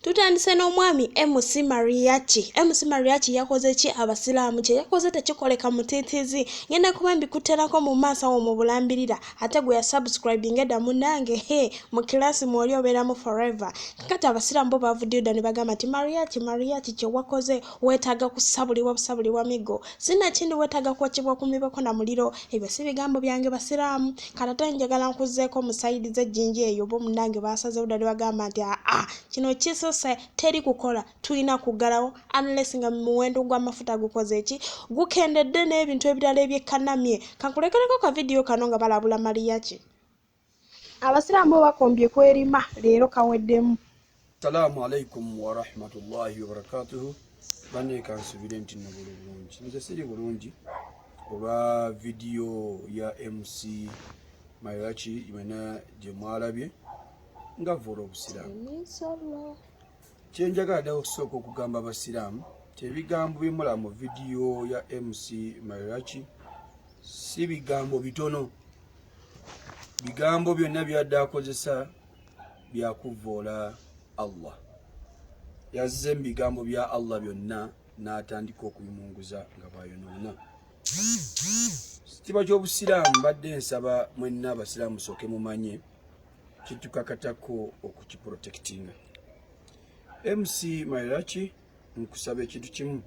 Tutandise n'omwami Mariachi. Mariachi yakoze ki abasiramu kye yakoze tekikoleka mutitizi. Ngenda kuba mbikuterako mu maaso awo mu bulambirira. Ate gwe ya subscribing edda munange mu class mwoli oberamu forever. Kati abasiramu bo bavudeyo ne bagamba nti Mariachi kye wakoze wetaaga kusabulibwa migo. Sina kindi wetaaga kwokebwa kumibako na muliro. Ebyo si bigambo byange basiramu. Kata njagala nkuzeeko mu side z'ejinja eyo bo munange basazeewo ddala bagamba nti kino kiso teri kukola tulina kugalawo unless nga muwendo gwa mafuuta gukoze eki gukendedde n'ebintu ebirala ebyekanamye. Kankulekereko ka video kano nga balabula Mariachi. Abasiramu bakombye kwerima lero kaweddemu. Assalamu alaikum wa rahmatullahi wa barakatuhu. Bane kansubire nti nabulu bulungi. Nze siri bulungi oba video ya MC Mariachi imena gye mwalabye nga volo obusiramu. Kyenjagala okusooka okugamba abasiramu ebigambo bimula mu video ya MC Mariachi si bigambo bitono. Bigambo byonna byadde akozesa byakuvoola Allah. Yazze mu bigambo bya Allah byonna n'atandika okubimunguza nga bwayonoona. Kitiibwa ky'obusiramu badde nsaba mwenna abasiramu sooke mumanye kitukakatako okukiprotectinga. MC Mariachi nkusaba ekintu kimu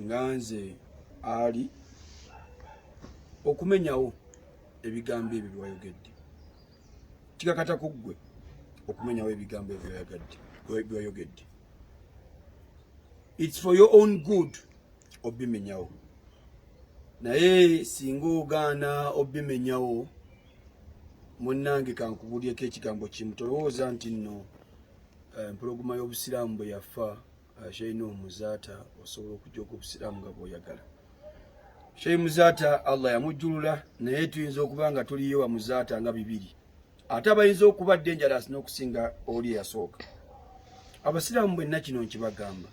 nga nze ali okumenyawo ebigambo ebyo by'ayogedde. Kikakatako ggwe okumenyawo ebigambo ebyo by'ayogedde. It's for your own good obimenyawo. Naye singa ogaana obimenyawo munnange kankubuulyeko ekigambo kimu tolowooza nti nno empologoma y'obusiramu bwe yafa Sheikh Muzaata osobola okujooga obusiramu nga bw'oyagala. Sheikh Muzaata Allah yamujjulula naye tuyinza okuba nga tuliyo wa Muzaata nga bibiri. Ate abayinza okuba dangerous n'okusinga oli yasooka. Abasiramu bwenna kino nkibagamba.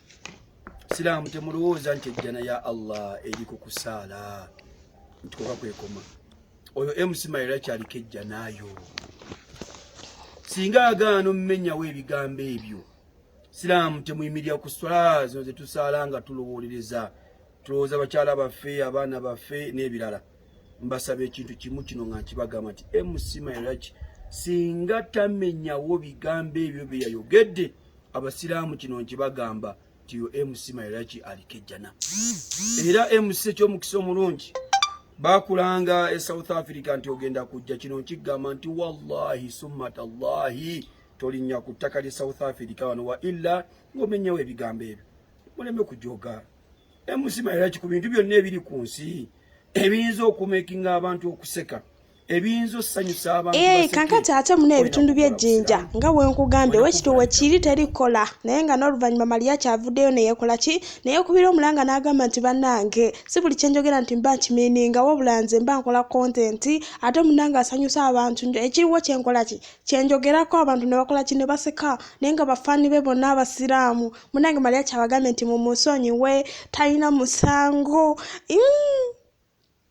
Siramu temulowooza nti ejjana ya Allah eri ku kusaala nti kuba kwekoma. Oyo MC Mariachi aliko ejjanaayo. Singa agaana omumenyawo ebigambo ebyo siramu temuyimirira ku swala zino ze tusaala nga tulowolereza tulowooza bakyala baffe abaana baffe n'ebirala. Mbasaba ekintu kimu kino nga nkibagamba nti MC Mariachi singa tamenyawo bigambo ebyo bye yayogedde abasiramu kino nkibagamba nti yo MC Mariachi aliko ejjana. Era MC eky'omukisa omulungi bakulanga e South Africa nti ogenda kujja kino nkigamba nti wallahi summa tallahi tolinnya ku ttaka lye South Africa wano wa illa ng'omenyawo ebigambo ebyo muleme kujooga. MC Mariachi ku bintu byonna ebiri ku nsi ebiyinza okumekinga abantu okuseka ebiyinza osanyusa abantu kankati ate muna ebitundu by'ejinja nga bwenkugambye wekituwe kiri terikola naye nga n'oluvanyuma Mariachi avudeyo neyekola ki neyekubira omulanga n'agamba nti bannange si buli kyenjogera nti mba nkimininga wabula nze mba nkola content ate munange asanyusa abantu ekiriwo kyenkola ki kyenjogerako abantu ne bakola ki ne baseka naye nga bafaani be bonna abasiramu munange Mariachi abagambye nti mumusonyiwe talina musango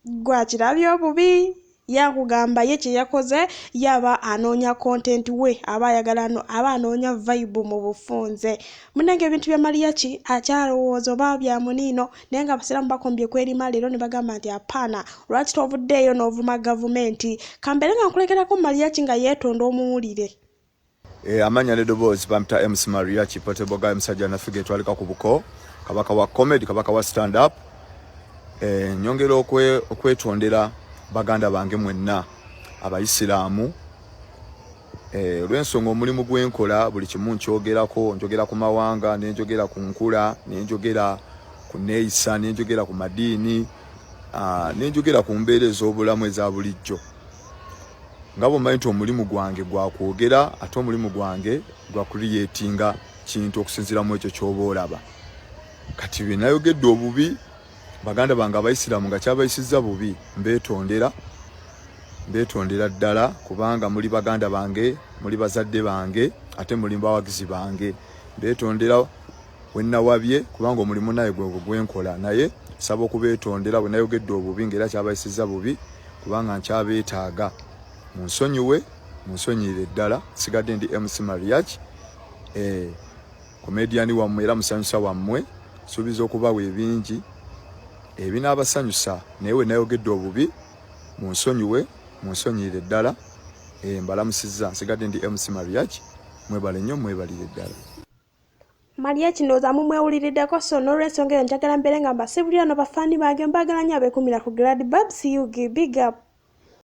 gwakirabye obubi. Yakugamba ye kye yakoze yaba anoonya content we aba ayagala aba anoonya vibe mu bufunze. Munange ebintu bya Mariachi akyalowooza oba bya muniino naye nga abasiramu bakombye kwerima lero ne bagamba nti apana lwaki tovuddeeyo n'ovuma gavumenti. Kambere nga nkulekerako Mariachi nga yeetonda omuwulire. Amanya neddoboozi bamuta MC Mariachi poteboga musajja naffe twaleka ku buko kabaka wa comedy kabaka wa stand up. Nyongera okwetondera baganda bange mwenna abayisiramu olw'ensonga omulimu gwenkola buli kimu nkyogerako njogera ku mawanga nenjogera ku nkula nenjogera ku neeyisa nenjogera ku madiini nenjogera ku mbeera ez'obulamu eza bulijjo nga bw'omanyi nti omulimu gwange gwakwogera ate omulimu gwange gwa creatinga kintu okusinziira mu ekyo ky'oba olaba. Kati bye nayogedde obubi baganda bange abayisiramu nga kyabayisizza bubi mbetondera ddala kubanga muli baganda bange muli bazadde bange ate muli bawagizi bange mbetondera wenna wabye kubanga omulimu naye gwenkola naye saba okubetondera bwe nayogedde obubi ng'era kyabayisizza bubi kubanga nkyabeetaaga munsonyiwe munsonyire ddala sigadde ndi MC Mariachi komediani wammwe era musanyusa wammwe subiza okubawa ebingi ebinaabasanyusa naye we nayogedde obubi munsonyiwe munsonyire ddala mbalamusizza nsigadde ndi MC Mariachi mwebale nnyo mwebalire ddala Mariachi ndowooza mumwewuliriddeko so n'olw'ensonga eyo njagala mbeere nga mbasibulira no bafaani bange mbagala nnyo abeekumira ku Glad Babs Yugi big up